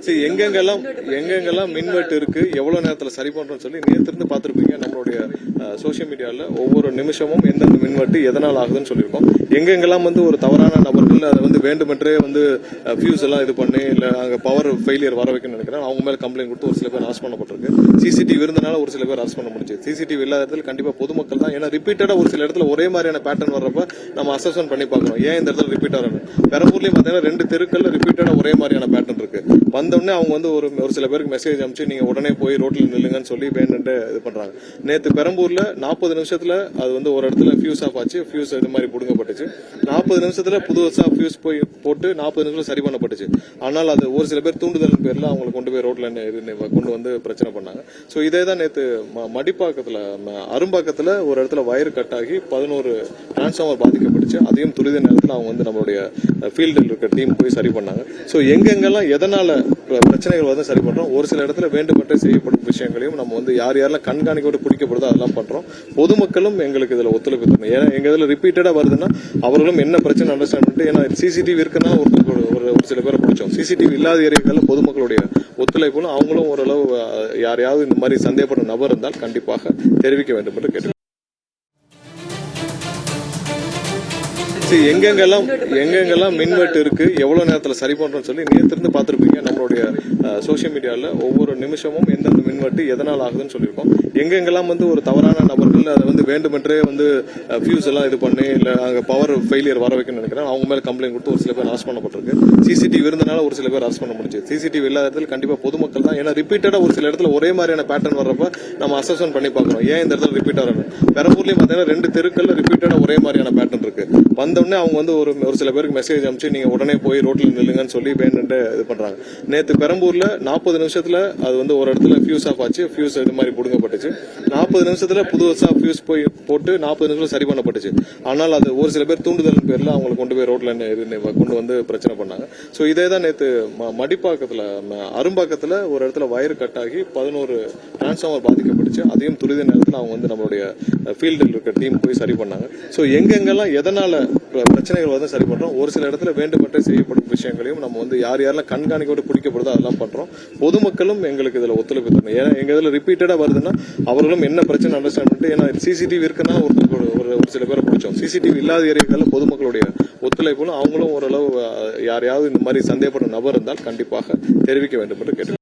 சரி, எங்கெங்கெல்லாம் மின்வெட்டு இருக்கு, எவ்வளவு நேரத்துல சரி பண்றோம்னு சொல்லி நேத்திருந்து பார்த்திருப்பீங்க. நம்மளுடைய சோசியல் மீடியால ஒவ்வொரு நிமிஷமும் எந்தெந்த மின்வெட்டு எதனால் ஆகுதுன்னு சொல்லியிருக்கோம். எங்கெங்கெல்லாம் ஒரு தவறான நபர்கள் அதை வேண்டுமென்றே ஃபியூஸ் எல்லாம் இது பண்ணி இல்ல அங்க பவர் ஃபெயிலியர் வர வைக்கணும்னு நினைக்கிறேன். அவங்க மேல கம்ப்ளைண்ட் கொடுத்து ஒரு சில பேர் அரெஸ்ட் பண்ணப்பட்டிருக்கு. சிசிடிவி இருந்தனால ஒரு சில பேர் அரெஸ்ட் பண்ண முடிஞ்சு. சிசிடிவி இல்லாத இடத்துல கண்டிப்பா பொதுமக்கள் தான். ஏன்னா ரிப்பீட்டடா ஒரு சில இடத்துல ஒரே மாதிரியான பேட்டர்ன் வர்றப்ப நம்ம அசஸ்மெண்ட் பண்ணி பார்க்கணும். ஏன் இந்த இடத்துல ரிப்பீட் ஆகுது? பெரம்பூர்லயும் பாத்தீங்கன்னா 2 தெருக்கள்ல ரிப்பீட்டடா ஒரே மாதிரியான பேட்டர்ன் இருக்கு. வந்தோடனே அவங்க ஒரு சில பேருக்கு மெசேஜ் அனுப்பிச்சு நீங்க உடனே போய் ரோட்ல நில்லுங்கன்னு சொல்லி வேணுன்ட்டு இது பண்றாங்க. நேத்து பெரம்பூர்ல 40 நிமிஷத்துல அது ஒரு இடத்துல ஃபியூஸ் ஆஃப் ஆச்சு. ஃபியூஸ் இது மாதிரி புடுங்கப்பட்டுச்சு. 40 நிமிஷத்துல புதுசா ஃபியூஸ் போய் போட்டு 40 நிமிஷம் சரி பண்ணப்பட்டுச்சு. ஆனால் அது ஒரு சில பேர் தூண்டுதல் பேர்ல அவங்களை கொண்டு போய் ரோட்ல கொண்டு பிரச்சனை பண்ணாங்க. சோ இதே தான் நேத்து மடிப்பாக்கத்துல அரும்பாக்கத்துல ஒரு இடத்துல வயர் கட் ஆகி 11 டிரான்ஸ்பார்மர் பாதிக்கப்பட்டுச்சு. அதையும் துரித நேரத்தில் அவங்க நம்மளுடைய ஃபீல்டில் இருக்க டீம் போய் சரி பண்ணாங்க. சோ எங்கெங்கெல்லாம் எதனால பிரச்சனைகள் சரி பண்றோம். ஒரு சில இடத்துல வேண்டுமென்றே செய்யப்படும் விஷயங்களையும் நம்ம யார் யாரெல்லாம் கண்காணிக்கோடு பிடிக்கப்படுதோ அதெல்லாம் பண்றோம். பொதுமக்களும் எங்களுக்கு இதுல ஒத்துழைப்பு தரணும். ஏன்னா எங்க இதுல ரிப்பீட்டடா வருதுன்னா அவர்களும் என்ன பிரச்சனை அண்டர்ஸ்டாண்ட் பண்ணிட்டு, ஏன்னா சிசிடிவி இருக்குன்னா ஒரு சில பேரை பிடிச்சோம். சிசிடிவி இல்லாத ஏரியாக்கள்ல பொதுமக்களுடைய ஒத்துழைப்பும் அவங்களும் ஓரளவு யாரையாவது இந்த மாதிரி சந்தேகப்படும் நபர் இருந்தால் கண்டிப்பாக தெரிவிக்க வேண்டும் என்று கேட்டு எங்கெங்கெல்லாம் மின்வெட்டு இருக்கு, எவ்வளவு நேரத்துல சரி பண்றோம்னு சொல்லி நேத்திருந்து பார்த்திருப்பீங்க. நம்மளுடைய சோசியல் மீடியால ஒவ்வொரு நிமிஷமும் எந்தெந்த மின்வெட்டு எதனால் ஆகுதுன்னு சொல்லியிருக்கோம். எங்கெங்கெல்லாம் ஒரு தவறான நபர்கள் அதை வேண்டுமென்றே ஃபியூஸ் எல்லாம் இது பண்ணி இல்ல அங்க பவர் ஃபெயிலியர் வர வைக்கணும்னு நினைக்கிறேன். அவங்க மேல கம்ப்ளைண்ட் கொடுத்து ஒரு சில பேர் அரெஸ்ட் பண்ணப்பட்டிருக்கு. சிசிடிவி இருந்தனால ஒரு சில பேர் அரெஸ்ட் பண்ண முடிஞ்சு. சிசிடிவி இல்லாத இடத்துல கண்டிப்பா பொதுமக்கள் தான். ஏன்னா ரிப்பீட்டடா ஒரு சில இடத்துல ஒரே மாதிரியான பேட்டர்ன் வர்றப்ப நம்ம அசஸ்மெண்ட் பண்ணி பார்க்கணும். ஏன் இந்த இடத்துல ரிப்பீட் ஆகுது? பெரம்பூர்லயும் பாத்தீங்கன்னா 2 தெருக்கள்ல ரிப்பீட்டடா ஒரே மாதிரியான பேட்டர்ன் இருக்கு. வந்தோடனே அவங்க ஒரு சில பேருக்கு மெசேஜ் அனுப்பிச்சு நீங்க உடனே போய் ரோட்ல நில்லுங்கன்னு சொல்லி வேணுன்ட்டு இது பண்றாங்க. நேத்து பெரம்பூர்ல 40 நிமிஷத்துல அது ஒரு இடத்துல ஃபியூஸ் ஆஃப் ஆச்சு. ஃபியூஸ் இது மாதிரி புடுங்கப்பட்டுச்சு. 40 நிமிஷத்துல புதுசா ஃபியூஸ் போய் போட்டு 40 நிமிஷம் சரி பண்ணப்பட்டுச்சு. ஆனால் அது ஒரு சில பேர் தூண்டுதல் பேர்ல அவங்களை கொண்டு போய் ரோட்ல கொண்டு பிரச்சனை பண்ணாங்க. சோ இதே தான் நேத்து மடிப்பாக்கத்துல அரும்பாக்கத்துல ஒரு இடத்துல வயர் கட் ஆகி 11 டிரான்ஸ்பார்மர் பாதிக்கப்பட்டுச்சு. அதையும் துரித நேரத்தில் அவங்க நம்மளுடைய ஃபீல்டில் இருக்க டீம் போய் சரி பண்ணாங்க. சோ எங்கெங்கெல்லாம் எதனால பிரச்சனைகள் சரி பண்றோம். ஒரு சில இடத்துல வேண்டுமென்றே செய்யப்படும் விஷயங்களையும் நம்ம யார் யாரெல்லாம் கண்காணிக்கோடு பிடிக்கப்படுதோ அதெல்லாம் பண்றோம். பொதுமக்களும் எங்களுக்கு இதுல ஒத்துழைப்பு தரணும். ஏன்னா எங்க இதுல ரிப்பீட்டடா வருதுன்னா அவர்களும் என்ன பிரச்சனை அண்டர்ஸ்டாண்ட் பண்ணிட்டு, ஏன்னா சிசிடிவி இருக்குன்னா ஒரு சில பேரை பிடிச்சோம். சிசிடிவி இல்லாத ஏரியாக்கள்ல பொதுமக்களுடைய ஒத்துழைப்பும் அவங்களும் ஓரளவு யாரையாவது இந்த மாதிரி சந்தேகப்படும் நபர் இருந்தால் கண்டிப்பாக தெரிவிக்க வேண்டும் என்று கேட்டு